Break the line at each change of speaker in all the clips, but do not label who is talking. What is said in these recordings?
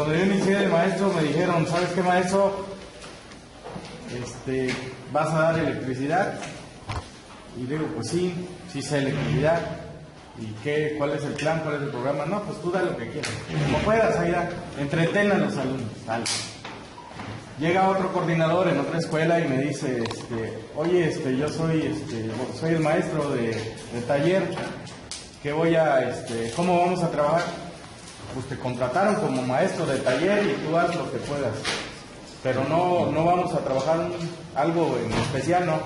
cuando yo inicié de maestro me dijeron, ¿sabes qué, maestro? ¿Vas a dar electricidad? Y digo, pues sí sé electricidad. ¿Y cuál es el plan? ¿Cuál es el programa? No, pues tú da lo que quieras. Como puedas, ahí da. Entretén a los alumnos. Tal. Llega otro coordinador en otra escuela y me dice, oye, yo soy el maestro de taller. ¿Cómo vamos a trabajar? Pues te contrataron como maestro de taller y tú haz lo que puedas. Pero no vamos a trabajar algo en especial, no.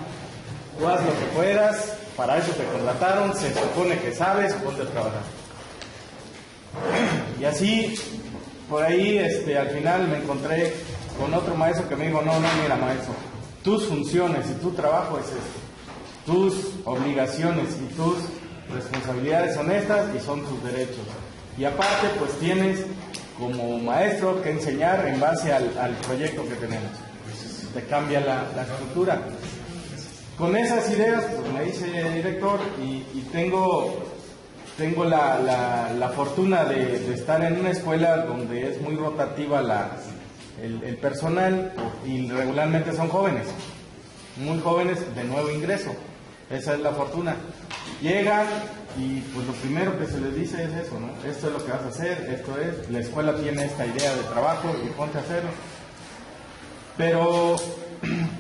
Tú haz lo que puedas, para eso te contrataron, se supone que sabes, ponte a trabajar. Y así, por ahí, al final me encontré con otro maestro que me dijo, no, mira, maestro, tus funciones y tu trabajo es esto, tus obligaciones y tus responsabilidades son estas y son tus derechos. Y aparte, pues tienes como maestro que enseñar en base al proyecto que tenemos. Te cambia la estructura. Con esas ideas, pues me hice director y tengo la fortuna de estar en una escuela donde es muy rotativa el personal y regularmente son jóvenes, muy jóvenes de nuevo ingreso. Esa es la fortuna. Llegan y pues lo primero que se les dice es eso, ¿no? Esto es lo que vas a hacer, esto es, la escuela tiene esta idea de trabajo y ponte a hacerlo. Pero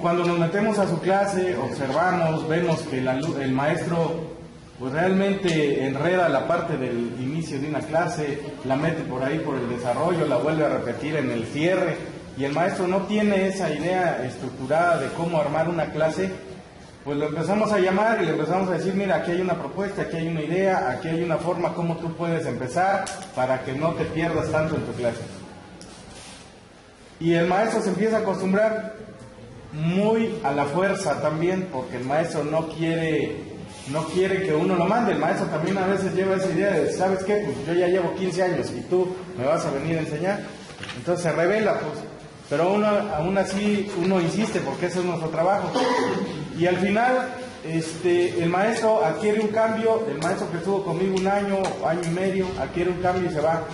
cuando nos metemos a su clase, observamos, vemos que el maestro pues realmente enreda la parte del inicio de una clase, la mete por ahí por el desarrollo, la vuelve a repetir en el cierre, y el maestro no tiene esa idea estructurada de cómo armar una clase. Pues lo empezamos a llamar y le empezamos a decir, mira, aquí hay una propuesta, aquí hay una idea, aquí hay una forma como tú puedes empezar para que no te pierdas tanto en tu clase. Y el maestro se empieza a acostumbrar muy a la fuerza también, porque el maestro no quiere que uno lo mande. El maestro también a veces lleva esa idea de, ¿sabes qué? Pues yo ya llevo 15 años y tú me vas a venir a enseñar. Entonces se revela, pues. Pero aún así uno insiste porque ese es nuestro trabajo. Y al final el maestro adquiere un cambio. El maestro que estuvo conmigo un año y medio, adquiere un cambio y se va.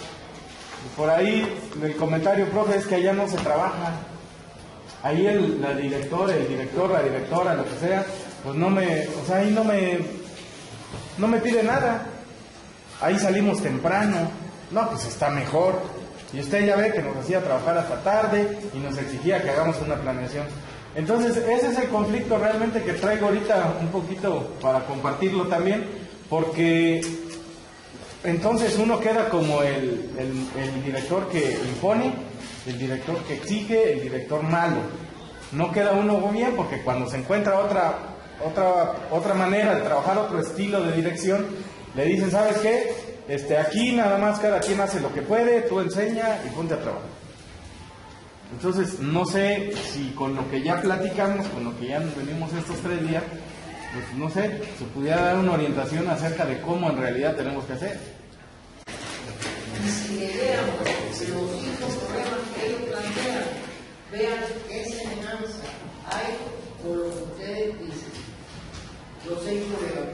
Y por ahí el comentario, profe, es que allá no se trabaja. Ahí la directora, la directora, lo que sea, pues ahí no me pide nada. Ahí salimos temprano. No, pues está mejor. Y usted ya ve que nos hacía trabajar hasta tarde y nos exigía que hagamos una planeación. Entonces, ese es el conflicto realmente que traigo ahorita un poquito para compartirlo también, porque entonces uno queda como el director que impone, el director que exige, el director malo. No queda uno bien, porque cuando se encuentra otra manera de trabajar, otro estilo de dirección, le dicen, ¿sabes qué? Aquí nada más cada quien hace lo que puede, tú enseña y ponte a trabajar. Entonces, no sé si con lo que ya platicamos, con lo que ya nos venimos estos 3 días, pues no sé, se pudiera dar una orientación acerca de cómo en realidad tenemos que hacer.
Si veamos los mismos problemas que ellos plantean, vean qué semejanza hay con lo que ustedes dicen. Los 6 problemas.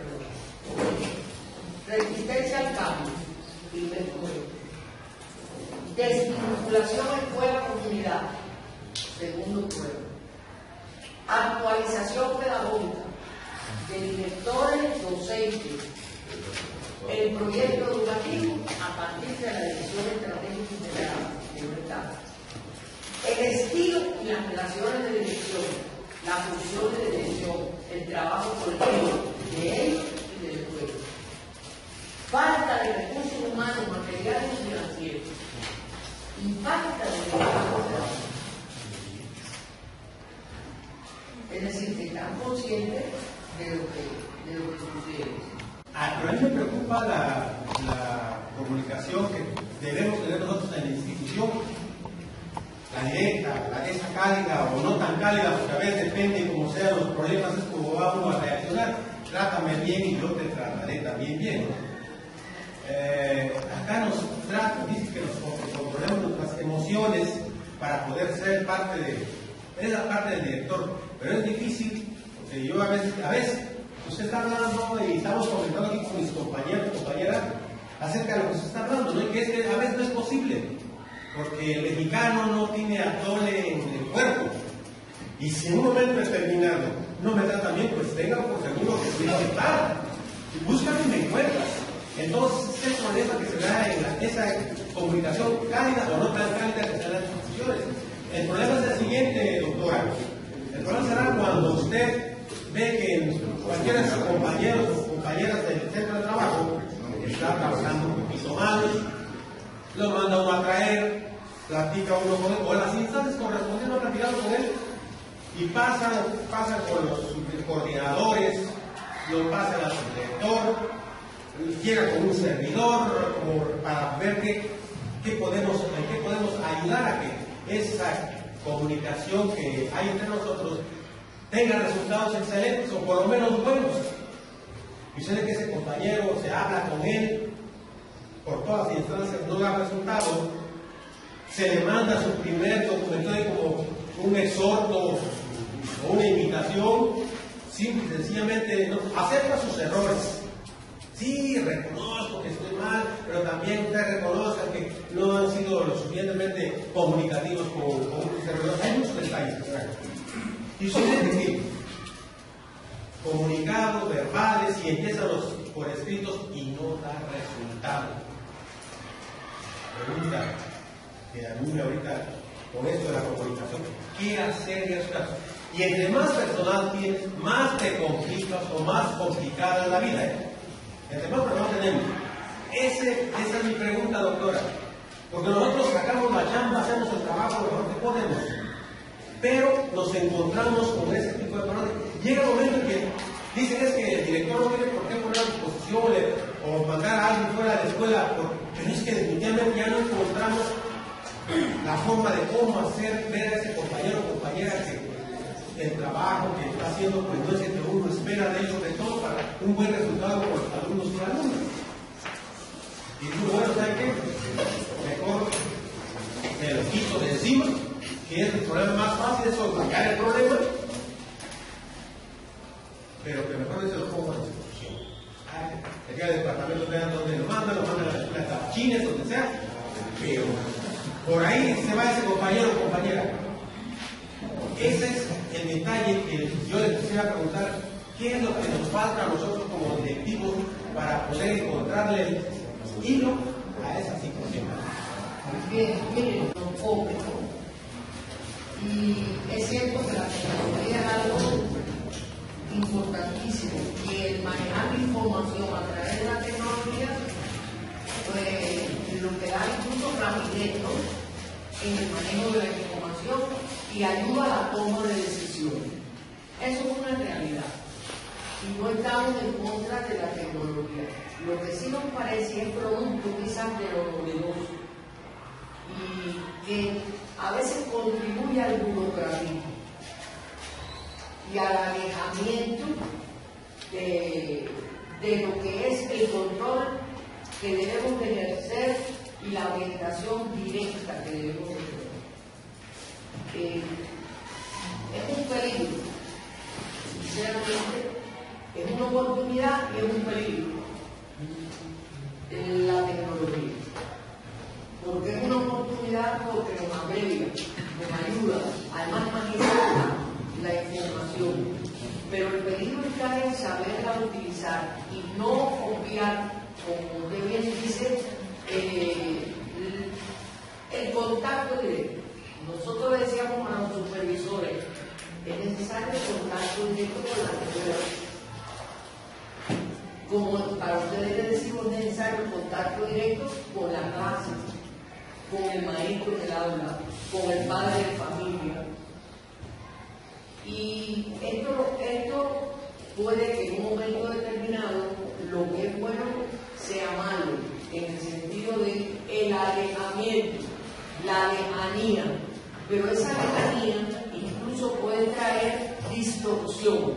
Resistencia al cambio, primer punto. Desvinculación escuela-comunidad, segundo punto. Actualización pedagógica de directores, docentes, el proyecto educativo a partir de la dirección estratégica integrada, primera etapa. El estilo y las relaciones de dirección, la función de dirección, el trabajo colectivo de ellos y de la escuela. Falta de recursos humanos, materiales y financieros. Y falta de trabajo. Es decir, que están conscientes de lo que sucede.
Pero a mí me preocupa la comunicación que debemos tener nosotros en la institución. La directa, esa cálida o no tan cálida, porque a veces depende de cómo sean los problemas, es como va uno a reaccionar. Trátame bien y yo te trataré también bien. Acá nos trata, dice que nos controlemos nuestras emociones para poder ser parte es la parte del director, pero es difícil, porque yo a veces usted está hablando y estamos comentando aquí con mis compañeros y compañeras acerca de lo que usted está hablando, ¿no? Y que es que a veces no es posible. porque el mexicano no tiene atole en el cuerpo. Y si en un momento determinado no me tratan bien, pues tengan por seguro que voy a aceptar. Búscame y me encuentras. Entonces, es el problema que se da en esa comunicación cálida o no tan cálida que se da en las discusiones. El problema es el siguiente, doctora. El problema será cuando usted ve que cualquiera de sus compañeros o compañeras del centro de trabajo está trabajando con piso malos, lo manda uno a traer, platica uno con él, o las instancias correspondientes han platicado con él, y pasan con los coordinadores, lo pasan al subdirector, llega con un servidor como para ver en qué podemos ayudar a que esa comunicación que hay entre nosotros tenga resultados excelentes o por lo menos buenos. Y usted ve que ese compañero se habla con él, por todas las instancias no da resultados, se le manda su primer documento como un exhorto o una invitación, simple y sencillamente no, acepta sus errores. Sí, reconozco que estoy mal, pero también usted reconozca que no han sido lo suficientemente comunicativos con sus servidores. Hay muchos detalles. Y usted tiene que comunicados, verbales, y empiezan los por escritos y no da resultado. Pregunta que a mí ahorita con esto de la comunicación, ¿qué hacer en esos casos? Y entre más personal tienes, más te complicas o más complicada es la vida. Entre más personal tenemos. Esa es mi pregunta, doctora. Porque nosotros sacamos la chamba, hacemos el trabajo lo mejor que podemos, pero nos encontramos con ese tipo de personas. Llega un momento en que dicen es que el director no tiene por qué poner a disposición o mandar a alguien fuera de la escuela, pero es que definitivamente ya no encontramos la forma de cómo hacer ver a ese compañero o compañera que el trabajo que está haciendo pues no es el que uno espera de ellos, sobre todo para un buen resultado con los alumnos y alumnas. Y digo, bueno, ¿saben qué? Mejor me lo quito de encima, que es el problema más fácil, es solventar el problema, pero que mejor se lo pongo a disposición. Aquí al departamento vean dónde lo mandan a la escuela de tabachines, donde sea, pero por ahí se va ese compañero o compañera. Ese es el detalle que yo les quisiera preguntar, ¿qué es lo que nos falta a nosotros como directivos para poder encontrarle el hilo a esa situación?
Bien, miren, un poco. Y es cierto que la tecnología es algo importantísimo y el manejar la información a través de la tecnología, pues lo que da incluso rapidez, ¿no?, en el manejo de la información y ayuda a la toma de decisiones. Eso es una realidad. Y no estamos en contra de la tecnología. Lo que sí nos parece es producto quizás de lo novedoso y que a veces contribuye al burocratismo y al alejamiento de lo que es el control que debemos de ejercer y la orientación directa que debemos de tener. Es un peligro, sinceramente, es una oportunidad y es un peligro la tecnología, porque es una oportunidad porque nos abrevia, nos ayuda, además magnifica la información, pero el peligro está en saberla utilizar y no obviar, como usted bien dice, el contacto directo. Nosotros le decíamos a los supervisores, es necesario el contacto directo con la escuela. Como para ustedes les decimos, es necesario el contacto directo con la clase, con el maestro del aula, con el padre de familia. Y esto puede que en un momento determinado lo que es bueno sea malo, en el sentido de el alejamiento, la lejanía, pero esa lejanía incluso puede traer distorsión,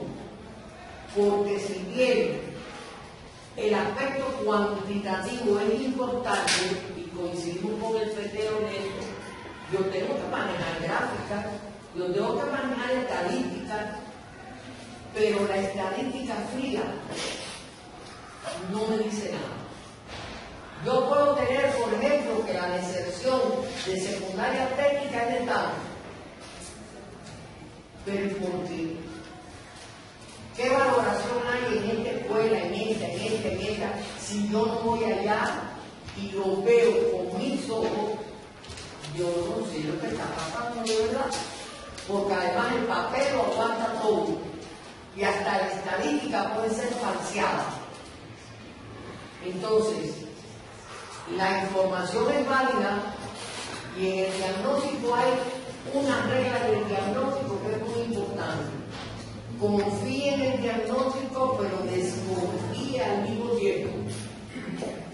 porque si bien el aspecto cuantitativo es importante y coincidimos con el peteo en esto, yo tengo que manejar gráficas, yo tengo que manejar estadísticas, pero la estadística fría no me dice nada. Yo puedo tener, por ejemplo, que la deserción de secundaria técnica es de tal. Pero ¿por qué? ¿Qué valoración hay en esta escuela, en esta, si yo no voy allá y lo veo con mis ojos? Yo no sé lo que está pasando de verdad, porque además el papel lo aguanta todo y hasta la estadística puede ser falseada. Entonces, la información es válida y en el diagnóstico hay una regla del diagnóstico que es muy importante. Confíe en el diagnóstico, pero desconfíe al mismo tiempo,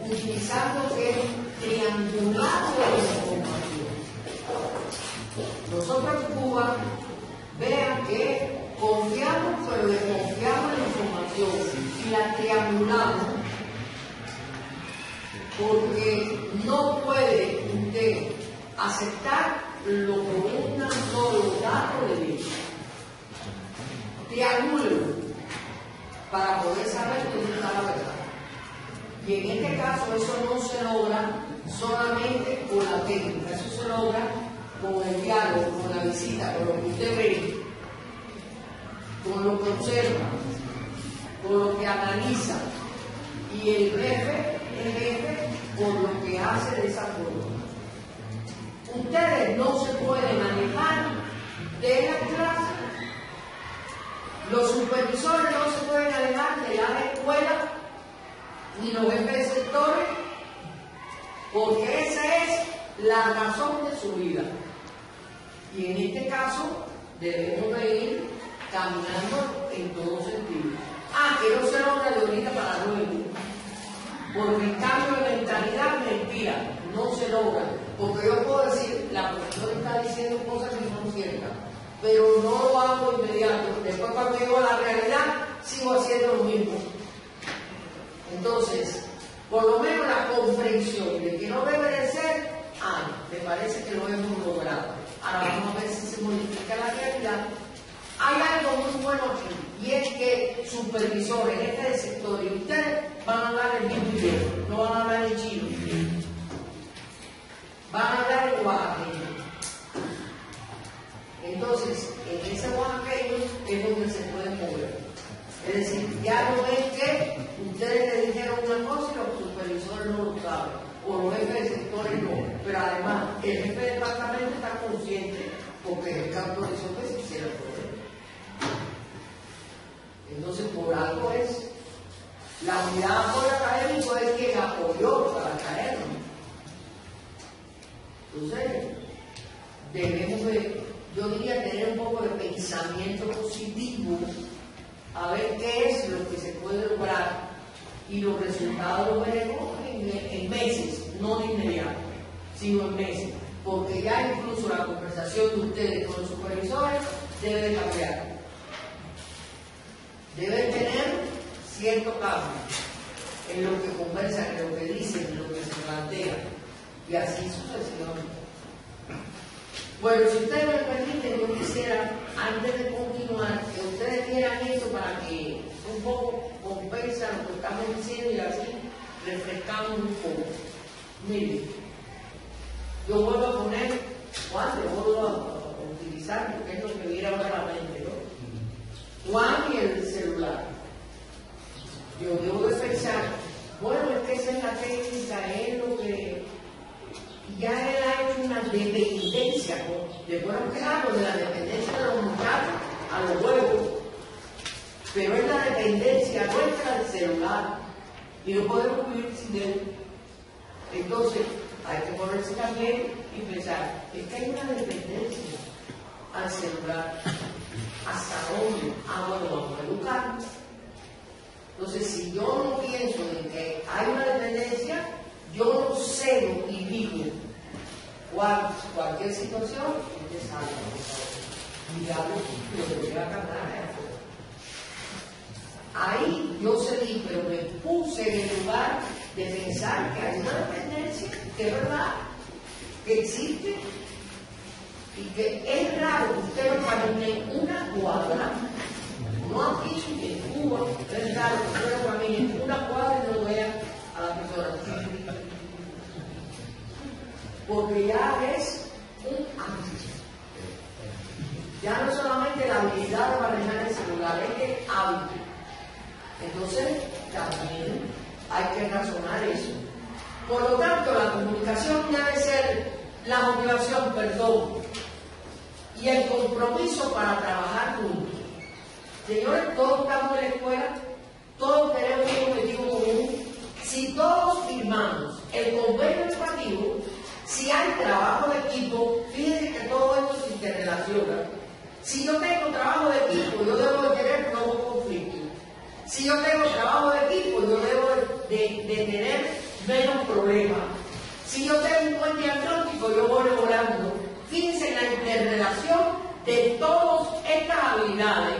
utilizando el triangulado de la información. Nosotros en Cuba, vean que confiamos, pero desconfiamos en la información y la triangulamos, porque no puede usted aceptar lo que un solo dato le dice. Triángulo para poder saber dónde está la verdad. Y en este caso eso no se logra solamente con la técnica, eso se logra con el diálogo, con la visita, con lo que usted ve, con lo que observa, con lo que analiza, y el jefe con lo que hace de esa forma. Ustedes no se pueden manejar de la clase. Los supervisores no se pueden alejar de la escuela ni los jefes de sectores, porque esa es la razón de su vida. Y en este caso debemos de ir caminando en todo sentido. Que no se logra de ahorita para luego, porque el cambio de mentalidad mentira, no se logra. Porque yo puedo decir, la profesora está diciendo cosas que no son ciertas, pero no lo hago inmediato. Después cuando llego a la realidad, sigo haciendo lo mismo. Entonces, por lo menos la comprensión de que no debe de ser, me parece que lo hemos logrado. Ahora vamos a ver si se modifica la realidad. Hay algo muy bueno aquí, y es que supervisores en este sector y ustedes van a hablar el mismo idioma, no van a hablar en chino, van a hablar en oaxaqueño. Entonces, en ese oaxaqueño es donde se pueden mover. Es decir, ya no es que ustedes le dijeron una cosa y los supervisores no lo saben, o los jefes de sectores no, pero además el jefe de departamento está consciente porque el campo autorizó que se hiciera el problema. Entonces, por algo es la unidad de apoyo académico es quien apoyó para caernos. Entonces, debemos de, yo diría, tener un poco de pensamiento positivo, a ver qué es lo que se puede lograr, y los resultados los veremos en meses, no de inmediato, sino en meses, porque ya incluso la conversación de ustedes con los supervisores debe de cambiar. Deben tener cierto cambio en lo que conversan, en lo que dicen, en lo que se plantea, y así sucesivamente. Bueno, si ustedes me permiten, yo quisiera, antes de continuar, que ustedes vieran esto para que un poco compensa lo que estamos diciendo y así refrescamos un poco. Miren, yo vuelvo a poner, Juan, yo vuelvo a utilizar, porque es lo que viene ahora a la mente, ¿no? Juan y el celular. Yo debo de pensar, bueno, es que esa es la técnica, es lo que ya él ha hecho una dependencia, ¿no? Después nos quejamos de la dependencia de los muchachos a los huevos, pero es la dependencia nuestra del celular y no podemos vivir sin él. Entonces hay que ponerse también y pensar, es que hay una dependencia al celular. ¿Hasta dónde? Bueno, vamos a educarnos. Entonces, si yo no pienso en que hay una dependencia, yo no cedo y vivo cualquier situación, es algo. Digamos, lo que voy a cambiar. Ahí yo cedí, pero me puse en el lugar de pensar que hay una dependencia, que es verdad, que existe, y que es raro que usted no camine una cuadra, no aquí en Cuba, es raro que usted no camine una cuadra y no vea a la persona. solamente la habilidad de manejar el celular, es el hábito. Entonces, también hay que razonar eso. Por lo tanto, la comunicación debe ser la motivación, y el compromiso para trabajar juntos. Señores, todos estamos en la escuela, todos tenemos un objetivo común. Si todos firmamos el convenio educativo, si hay trabajo de equipo, fíjense que todo esto se interrelaciona. Si yo tengo trabajo de equipo, yo debo de tener nuevos conflictos. Si yo tengo trabajo de equipo, yo debo de tener menos problemas. Si yo tengo un buen diagnóstico, yo voy mejorando. Fíjense en la interrelación de todas estas habilidades.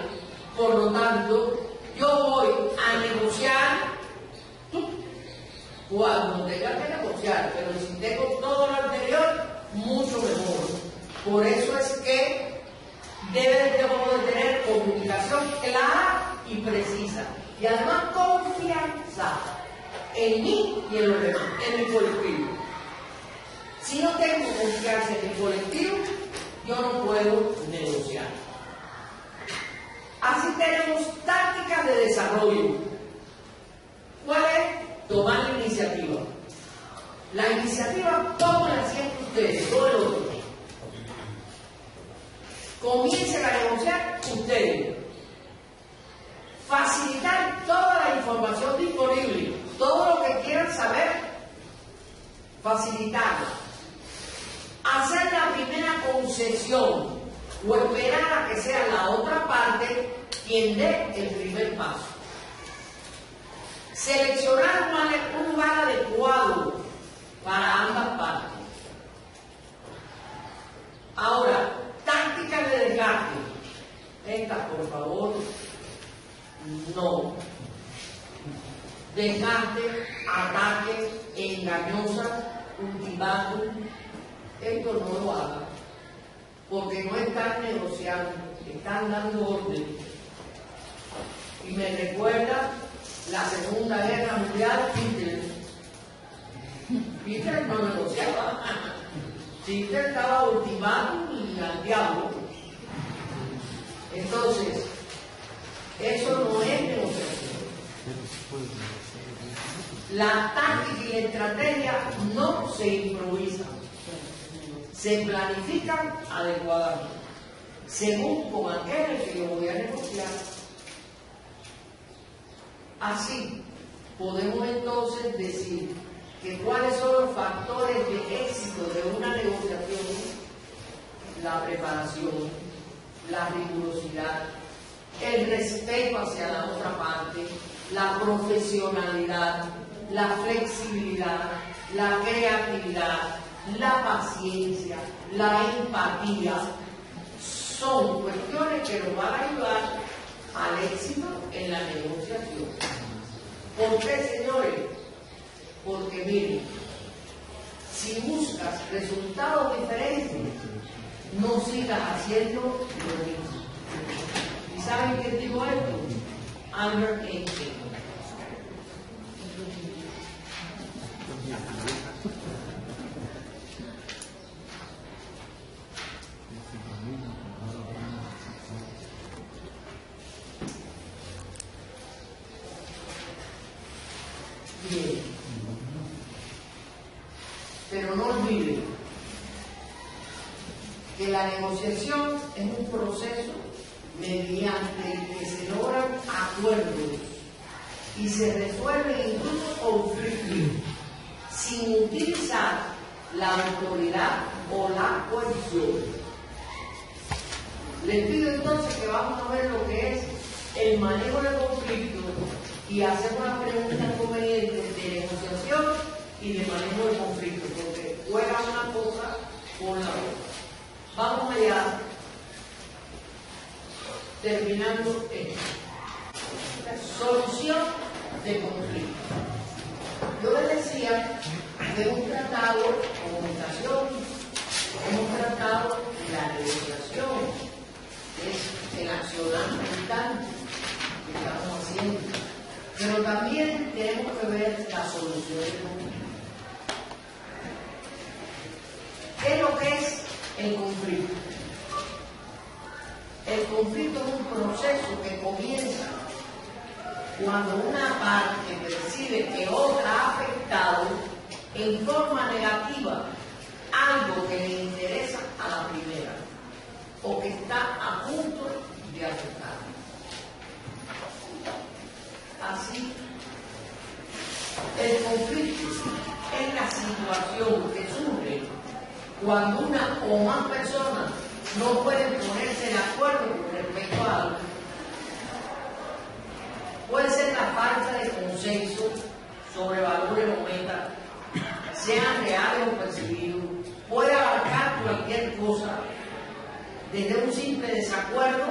Por lo tanto, yo voy a negociar cuando tenga que negociar, pero si tengo todo lo anterior, mucho mejor. Por eso es que debemos de tener comunicación clara y precisa. Y además confianza en mí y en los demás, en mi colectivo. Si no tengo confianza en mi colectivo, yo no puedo negociar. Así tenemos tácticas de desarrollo. ¿Cuál es? Tomar la iniciativa. La iniciativa, ¿cómo la sienten ustedes? Todo el otro. Comiencen a negociar ustedes. Facilitar toda la información disponible, todo lo que quieran saber, facilitarlo. Hacer la primera concesión o esperar a que sea la otra parte quien dé el primer paso. Seleccionar un lugar adecuado para ambas partes. Ahora, tácticas de desgaste. Esta, por favor, no. Desgaste, ataque, engañosa, ultimátum. Esto no lo hagan, porque no están negociando, están dando orden. Y me recuerda la Segunda Guerra Mundial. Hitler no negociaba. Hitler estaba ultimátum y al diablo. Entonces, eso no es negociación. La táctica y la estrategia no se improvisan. Se planifican adecuadamente, según con aquel que yo voy a negociar. Así, podemos entonces decir que cuáles son los factores de éxito de una negociación: la preparación, la rigurosidad, el respeto hacia la otra parte, la profesionalidad, la flexibilidad, la creatividad, la paciencia, la empatía. Son cuestiones que nos van a ayudar al éxito en la negociación. ¿Por qué, señores? Porque miren, si buscas resultados diferentes, no sigas haciendo lo mismo. ¿Y saben quién dijo esto? Albert Einstein. Bien. Pero no olviden que la negociación es un proceso mediante el que se logran acuerdos y se resuelven incluso conflictos sin utilizar la autoridad o la coerción. Les pido entonces que vamos a ver lo que es el manejo de conflictos y hacer unas preguntas convenientes de negociación y de manejo de conflictos, porque juega una cosa con la otra. Vamos allá, terminando esto. Solución de conflictos. Yo les decía que un tratado de comunicación es un tratado de la negociación, es el accionar mental que estamos haciendo. Pero también tenemos que ver la solución del conflicto. ¿Qué es lo que es el conflicto? El conflicto es un proceso que comienza cuando una parte percibe que otra ha afectado en forma negativa algo que le interesa a la primera o que está a punto de afectar. Así, el conflicto es la situación que surge cuando una o más personas no pueden ponerse de acuerdo con respecto a algo. Puede ser la falta de consenso sobre valores o metas, sean reales o percibidos. Puede abarcar cualquier cosa, desde un simple desacuerdo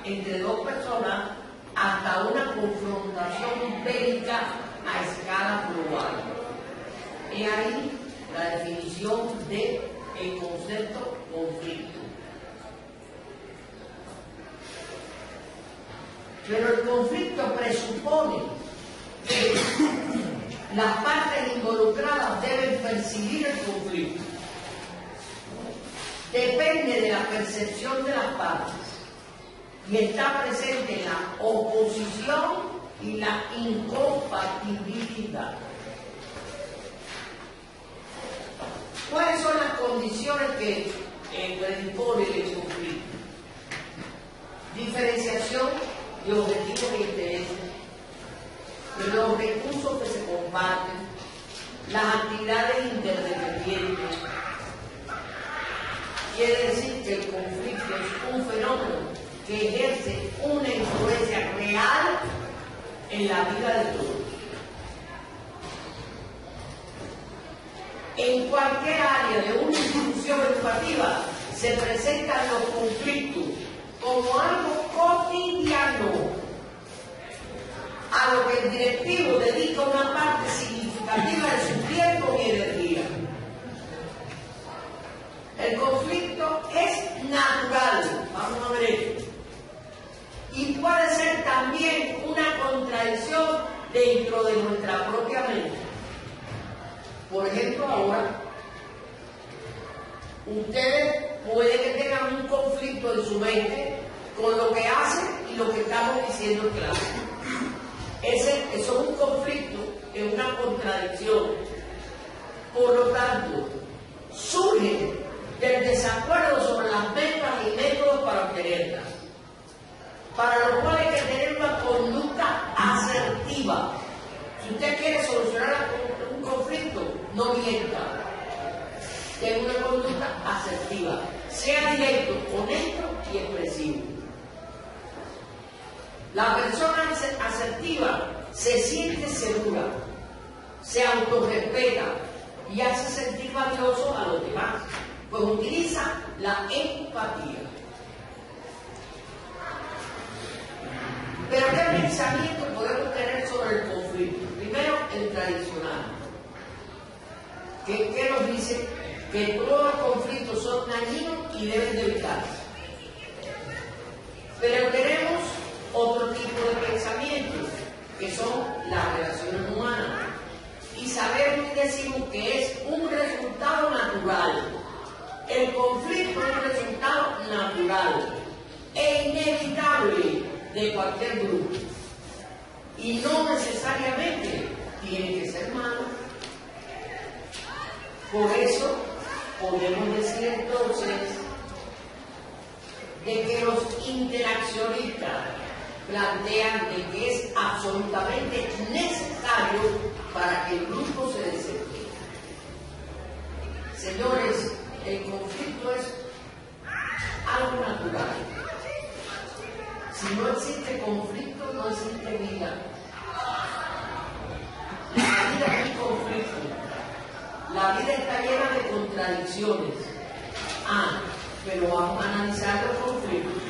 entre dos personas hasta una confrontación bélica a escala global. He ahí la definición del concepto conflicto. Pero el conflicto presupone que las partes involucradas deben percibir el conflicto. Depende de la percepción de las partes y está presente en la oposición y la incompatibilidad. ¿Cuáles son las condiciones que predisponen el conflicto? Diferenciación de objetivos e intereses, de los recursos que se comparten, las actividades interdependientes. Quiere decir que el conflicto es un fenómeno que ejerce una influencia real en la vida de todos. En cualquier área de una institución educativa se presentan los conflictos como algo cotidiano, a lo que el directivo dedica una parte significativa de su tiempo y energía. El conflicto es natural, vamos a ver esto, y puede ser también una contradicción dentro de nuestra propia mente. Por ejemplo, ahora, ustedes pueden que tengan un conflicto en su mente con lo que hacen y lo que estamos diciendo en clase. Eso es un conflicto, es una contradicción. Por lo tanto, surge del desacuerdo sobre las metas y métodos para obtenerlas, para lo cual hay que tener una conducta asertiva. Si usted quiere solucionar un conflicto, no mienta. Tenga una conducta asertiva, sea directo, honesto y expresivo. La persona asertiva se siente segura, se autorrespeta y hace sentir valioso a los demás, pues utiliza la empatía. Pero ¿qué pensamiento podemos tener sobre el conflicto? Primero, el tradicional, que nos dice que todos los conflictos son dañinos y deben de evitarse. Pero tenemos otro tipo de pensamientos, que son las relaciones humanas, y sabemos y decimos que es un resultado natural. El conflicto es un resultado natural e inevitable de cualquier grupo, y no necesariamente tiene que ser malo. Por eso podemos decir entonces de que los interaccionistas plantean de que es absolutamente necesario para que el grupo se desempeñe. Señores, el conflicto es algo natural. Si no existe conflicto, no existe vida. La vida es un conflicto. La vida está llena de contradicciones. Pero vamos a analizar los conflictos.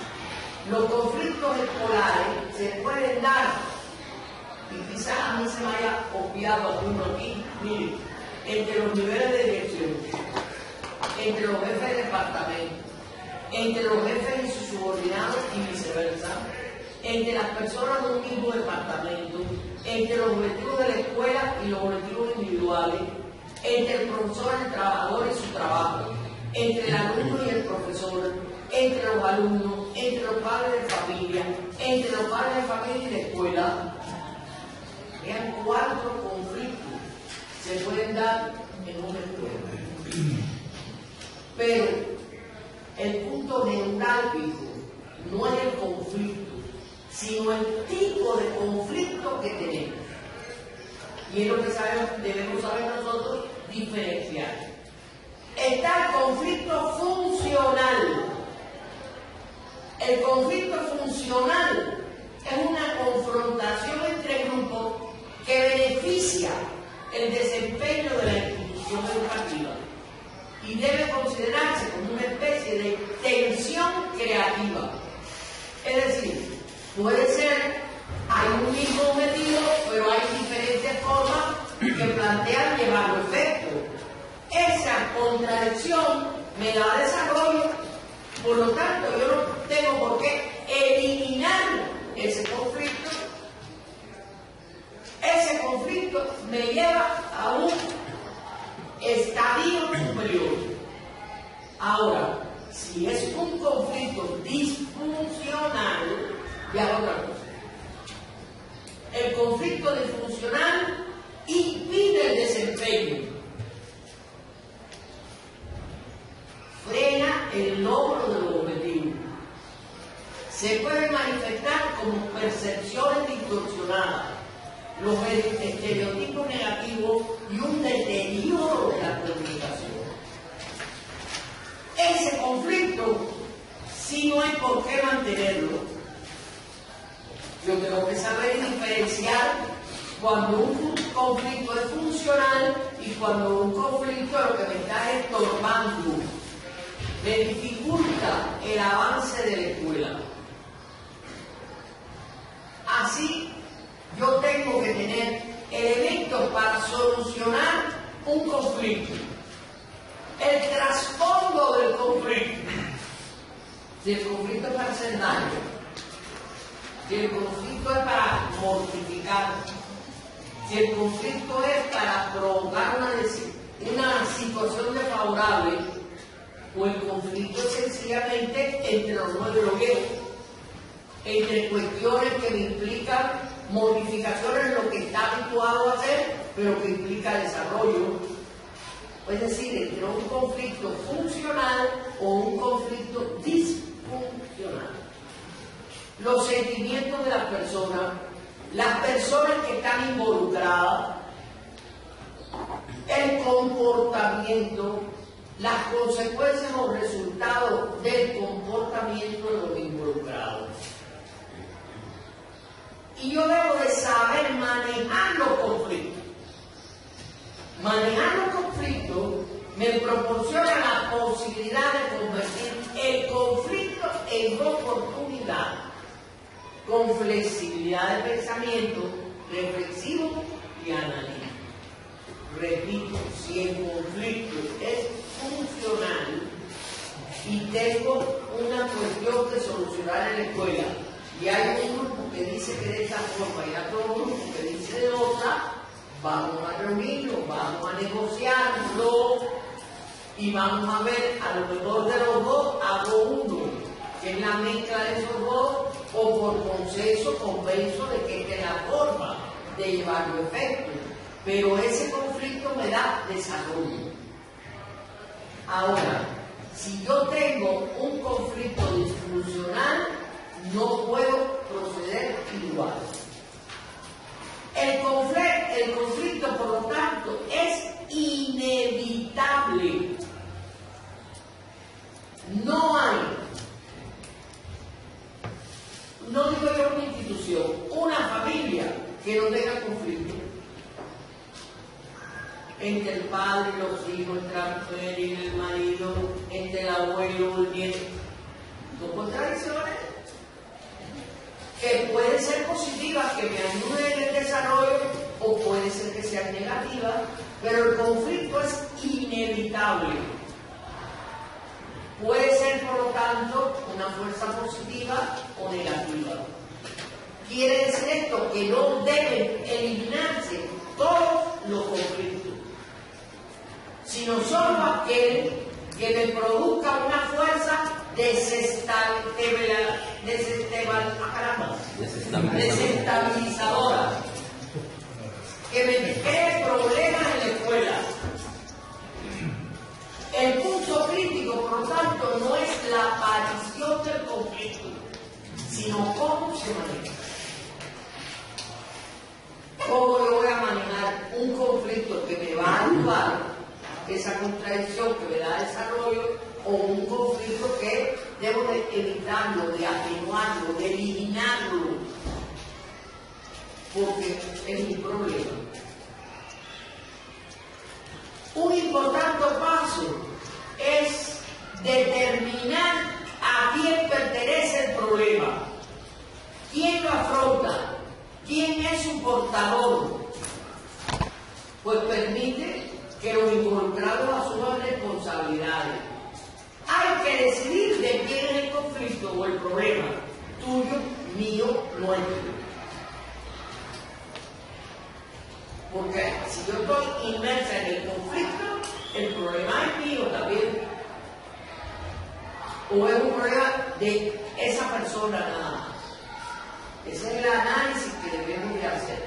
Los conflictos escolares se pueden dar, y quizás a mí se me haya obviado alguno aquí, miren, entre los niveles de dirección, entre los jefes de departamento, entre los jefes y sus subordinados y viceversa, entre las personas de un mismo departamento, entre los objetivos de la escuela y los objetivos individuales, entre el profesor, el trabajador y su trabajo, entre el alumno y el profesor, entre los alumnos, entre los padres de familia, entre los padres de familia y de escuela. Vean 4 conflictos se pueden dar en una escuela. Pero el punto neurálgico no es el conflicto, sino el tipo de conflicto que tenemos. Y es lo que debemos saber nosotros diferenciar. Está el conflicto funcional. El conflicto funcional es una confrontación entre grupos que beneficia el desempeño de la institución educativa y debe considerarse como una especie de tensión creativa. Es decir, puede ser, hay un mismo objetivo, pero hay diferentes formas que plantean llevarlo a efecto. Esa contradicción me da desarrollo, por lo tanto yo no tengo por qué eliminar ese conflicto. Ese conflicto me lleva a un estadio superior. Ahora, si es un conflicto disfuncional, ya otra cosa. El conflicto disfuncional impide el desempeño, frena el logro de los objetivos. Se puede manifestar como percepciones distorsionadas, los estereotipos negativos y un deterioro de la comunicación. Ese conflicto, si no hay por qué mantenerlo, yo tengo que saber diferenciar cuando un conflicto es funcional y cuando un conflicto lo que me está estorbando, me dificulta el avance de la escuela. Así, yo tengo que tener elementos para solucionar un conflicto. El trasfondo del conflicto. Si el conflicto es para hacer daño, si el conflicto es para mortificar, si el conflicto es para provocar una situación desfavorable, o el conflicto es sencillamente entre los nuevos viejos, entre cuestiones que me implican modificaciones en lo que está habituado a hacer, pero que implica desarrollo. Es decir, entre un conflicto funcional o un conflicto disfuncional. Los sentimientos de las personas que están involucradas, el comportamiento, las consecuencias o resultados del comportamiento de los involucrados. Y yo debo de saber manejar los conflictos. Manejar los conflictos me proporciona la posibilidad de convertir el conflicto en oportunidad, con flexibilidad de pensamiento, reflexivo y analítico. Repito, si el conflicto es funcional y tengo una cuestión que solucionar en la escuela, y hay un grupo que dice que de esta forma y otro grupo que dice de otra, vamos a reunirnos, vamos a negociarlo y vamos a ver, a lo mejor de los dos hago uno, que es la mezcla de esos dos, o por consenso convenzo de que esta es la forma de llevarlo a efecto. Pero ese conflicto me da desarrollo. Ahora, si yo tengo un conflicto disfuncional, no puedo proceder igual. El conflicto, por lo tanto, es inevitable. No hay, no digo yo una institución, una familia que no tenga conflicto. Entre el padre y los hijos, entre la mujer y el marido, entre el abuelo y el nieto. Son contradicciones que pueden ser positivas, que me ayuden en el desarrollo, o puede ser que sean negativas, pero el conflicto es inevitable. Puede ser, por lo tanto, una fuerza positiva o negativa. Quiere decir esto que no deben eliminarse todos los conflictos, sino solo aquel que me produzca una fuerza desestabilizadoras, que me cree problemas en la escuela. El punto crítico, por lo tanto, no es la aparición del conflicto, sino cómo se maneja. ¿Cómo yo voy a manejar un conflicto que me va a ayudar, esa contradicción que me da desarrollo, o un conflicto que debo de evitarlo, de atenuarlo, de eliminarlo, porque es mi problema? Un importante paso es determinar a quién pertenece el problema, quién lo afronta, quién es su portador, pues permite que los involucrados asuman responsabilidades. Hay que decidir de quién es el conflicto o el problema, tuyo, mío, nuestro. Porque si yo estoy inmersa en el conflicto, el problema es mío también. O es un problema de esa persona nada más. Ese es el análisis que debemos de hacer.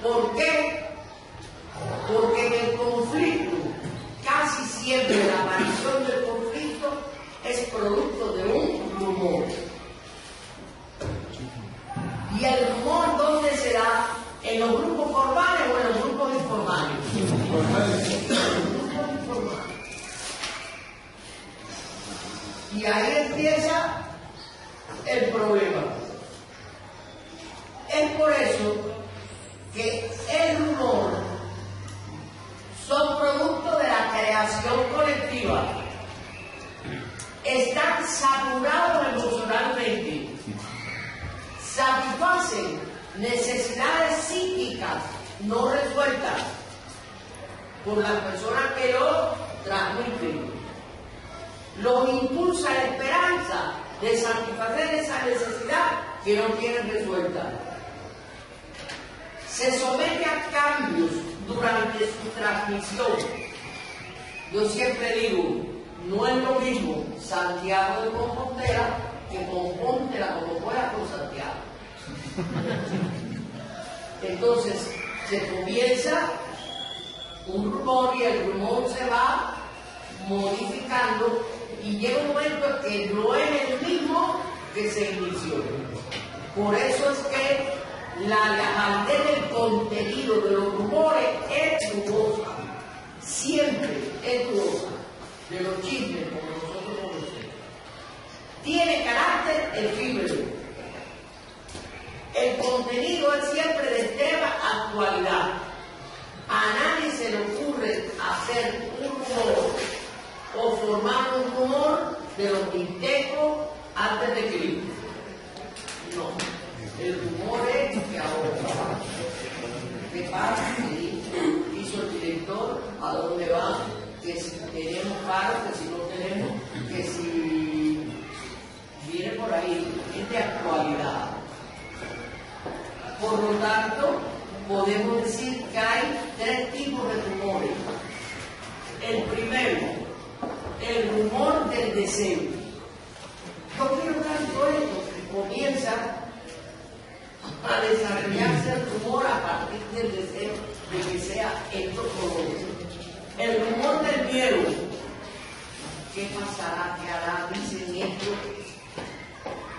¿Por qué? Porque en el conflicto, casi siempre la aparición del conflicto es producto de un rumor. ¿Y el rumor dónde se da? ¿En los grupos formales o en los grupos informales? Y ahí empieza el problema. Es por eso que el rumor son producto de la creación colectiva. Están saturados emocionalmente. Satisfacen necesidades psíquicas no resueltas por las personas que lo transmiten. Los impulsa la esperanza de satisfacer esa necesidad que no tienen resuelta. Se somete a cambios durante su transmisión. Yo siempre digo, no es lo mismo Santiago de Compostela que Compostela como fuera con Santiago. Entonces se comienza un rumor y el rumor se va modificando y llega un momento que no es el mismo que se inició. Por eso es que la validez del contenido de los rumores es dudosa, siempre es dudosa, de los chismes como nosotros conocemos. Tiene carácter efímero. El contenido es siempre de tema actualidad. A nadie se le ocurre hacer un rumor o formar un rumor de los mixtecos antes de Cristo. No, el rumor es que ahora, ¿qué pasa? ¿Qué hizo el director? ¿A dónde va? Que si tenemos paro, que si no tenemos, que si viene por ahí, es de actualidad. Por lo tanto, podemos decir que hay tres tipos de rumores. El primero, el rumor del deseo. Yo quiero tanto esto que comienza a desarrollarse el rumor a partir del deseo de que sea esto o lo otro. El rumor del miedo. ¿Qué pasará? ¿Qué hará? Dicen esto.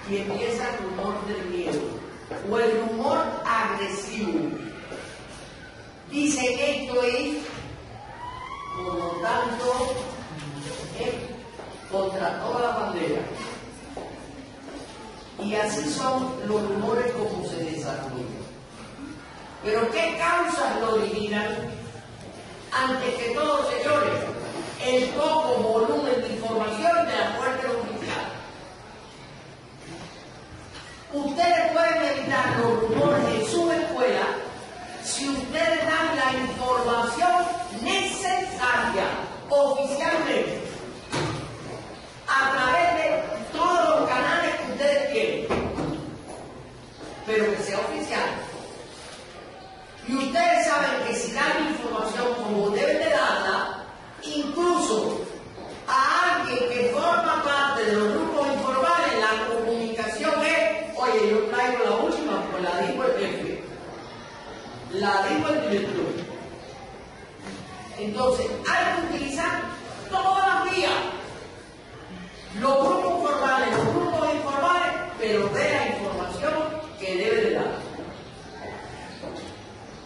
Y empieza el rumor del miedo. O el rumor agresivo. Dicen esto y, por lo tanto, es contra toda la bandera. Y así son los rumores como se desarrollan. Pero ¿qué causas lo originan? Antes que todo, señores, el poco volumen de información de la fuente oficial. Ustedes pueden evitar los rumores en su escuela si ustedes dan la información necesaria oficialmente a través de todos los canales que ustedes tienen, pero que sea oficial. Y ustedes saben que si dan información como deben de darla, incluso a alguien que forma parte de los grupos la dijo el director. Entonces, hay que utilizar todas las vías, los grupos formales, los grupos informales, pero de la información que debe de dar.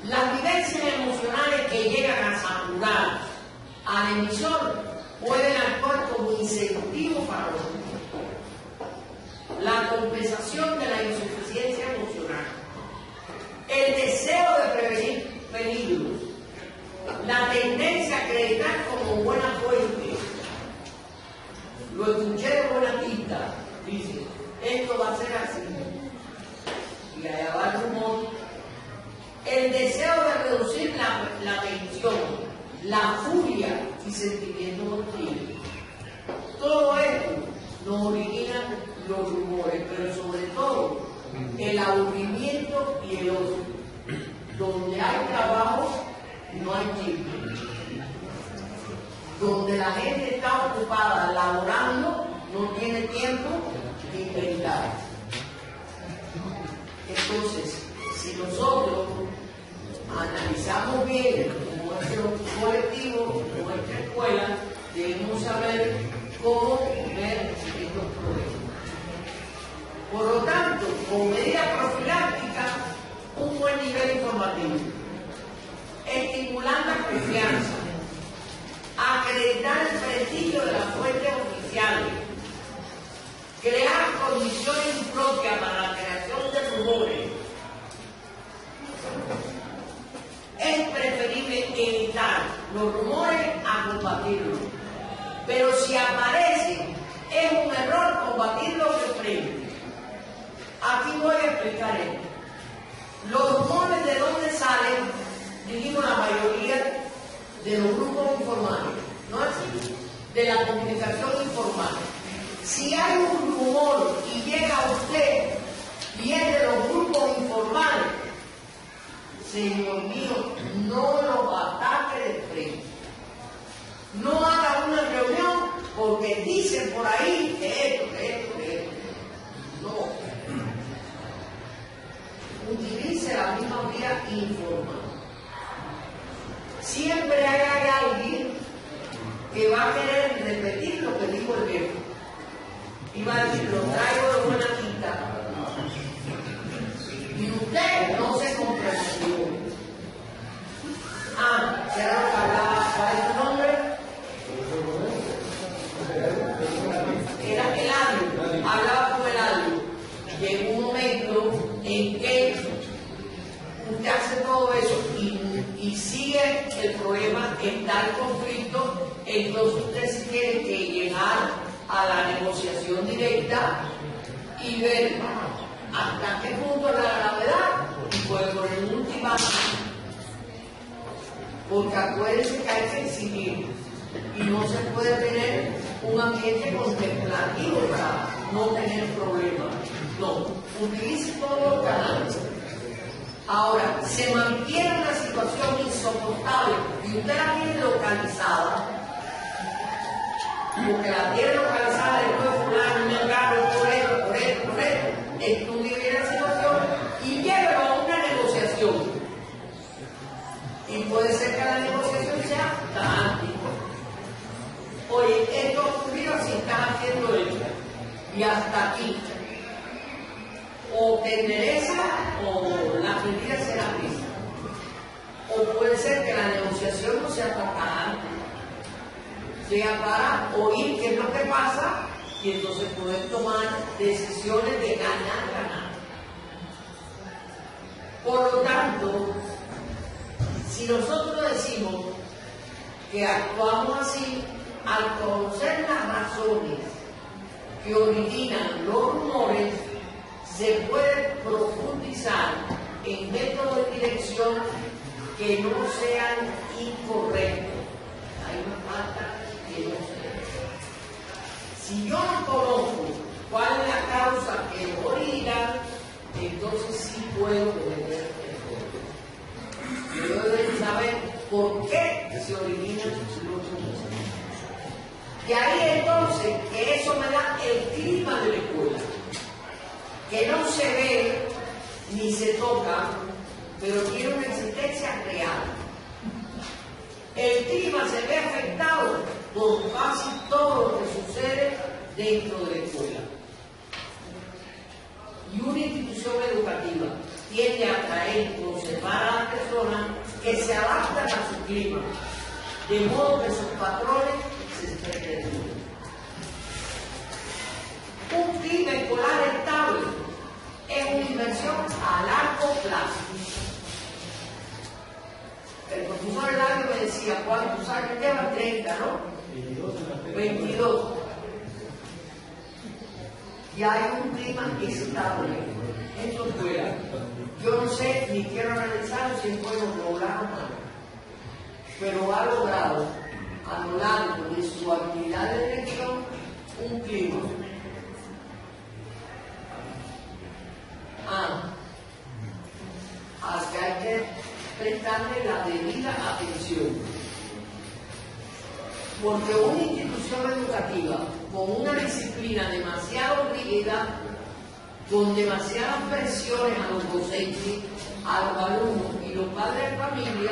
Las vivencias emocionales que llegan a saturar al emisor pueden actuar como incentivo para los grupos. La compensación de la insuficiencia emocional, el deseo de prevenir peligros, la tendencia a acreditar como buena fuente. Lo escuché de buena tinta, dice, esto va a ser así. Y allá va el rumor. El deseo de reducir la tensión, la furia y sentimientos hostiles. Todo esto nos origina los rumores, pero sobre todo el aburrimiento y el ocio. Donde hay trabajo, no hay tiempo. Donde la gente está ocupada laborando, no tiene tiempo de inventar. Entonces, si nosotros analizamos bien nuestro colectivo, nuestra escuela, debemos saber cómo ver estos problemas. Por lo tanto, con medidas profilácticas, un buen nivel informativo, estimular la confianza, acreditar el prestigio de las fuentes oficiales, crear condiciones propias para la creación de rumores. Es preferible evitar los rumores a combatirlos, pero si aparecen, es un error combatirlos de frente. Aquí voy a explicar esto. Los rumores, ¿de dónde salen? Dijimos la mayoría de los grupos informales, ¿no es así? De la comunicación informal. Si hay un rumor y llega a usted y es de los grupos informales, señor mío, no lo ataque de frente. No haga una reunión porque dicen por ahí que esto. No. Utilice la misma vía informal. Siempre hay alguien que va a querer repetir lo que dijo el viejo. Y va a decir, lo traigo de buena quinta. Y usted no se comprendió. ¿Se ha hablado? ¿Cuál es su nombre? Era Eladio. Hablaba con Eladio. Llegó un momento en que usted hace todo eso y sigue el problema, está el conflicto, entonces usted se tiene que llegar a la negociación directa y ver hasta qué punto es la gravedad y puede poner un ultimátum. Porque acuérdense que hay que exigir y no se puede tener un ambiente contemplativo para no tener problemas. No, utilice todos los canales. Ahora, se mantiene una situación insoportable y usted la tiene localizada, porque la tiene localizada después de fulano, por esto, estudie bien la situación y llévelo a una negociación. Y puede ser que la negociación sea dramática. Oye, esto ha ocurrido si estás haciendo esto y hasta aquí. O te endereza o la medida será vista. O puede ser que la negociación no sea para tajante, sea para oír qué es lo que pasa y entonces poder tomar decisiones de ganar. Por lo tanto, si nosotros decimos que actuamos así, al conocer las razones que originan los rumores, se puede profundizar en métodos de dirección que no sean incorrectos. Hay una falta que no sea. Si yo no conozco cuál es la causa que lo origina, entonces sí puedo cometer errores. Yo debo saber por qué se originan los rumores. Y ahí entonces, que eso me da el clima de la escuela. Que no se ve ni se toca pero tiene una existencia real. El clima se ve afectado por casi todo lo que sucede dentro de la escuela. Y una institución educativa tiende a atraer y conservar a las personas que se adaptan a su clima, de modo que sus patrones se perpetúen. Un clima escolar estable es una inversión a largo plazo. El profesor Eladio me decía, ¿cuántos años llevan? 30, ¿no? 22. Y hay un clima estable en su escuela. Yo no sé ni quiero analizar si es bueno lograr o no, pero ha logrado a lo largo de su actividad de dirección un clima. Al que hay que prestarle la debida atención. Porque una institución educativa con una disciplina demasiado rígida, con demasiadas presiones a los docentes, a los alumnos y los padres de familia,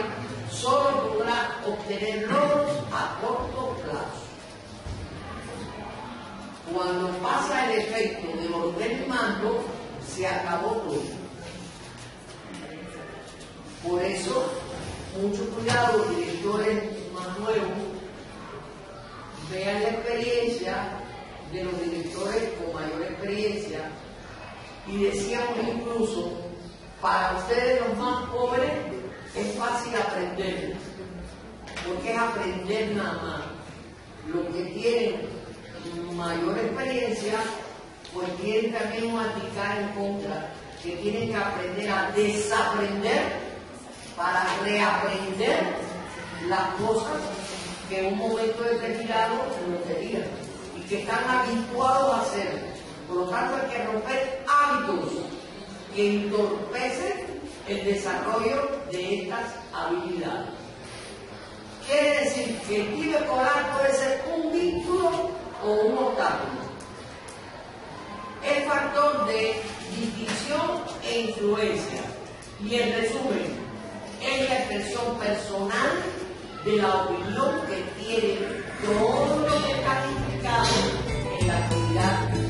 solo podrá obtener logros a corto plazo. Cuando pasa el efecto de orden y mando, se acabó todo. Por eso, mucho cuidado, los directores más nuevos, vean la experiencia de los directores con mayor experiencia, y decíamos incluso, para ustedes los más jóvenes es fácil aprender, porque es aprender nada más. Los que tienen mayor experiencia, pues tienen también un anticar en contra, que tienen que aprender a desaprender para reaprender las cosas que en un momento determinado no tenían y que están habituados a hacer. Por lo tanto, hay que romper hábitos que entorpecen el desarrollo de estas habilidades. Quiere decir que el clima escolar puede ser un vínculo o un obstáculo. Es factor de distinción e influencia. Y en resumen, es la expresión personal de la opinión que tiene todo lo que está implicado en la actividad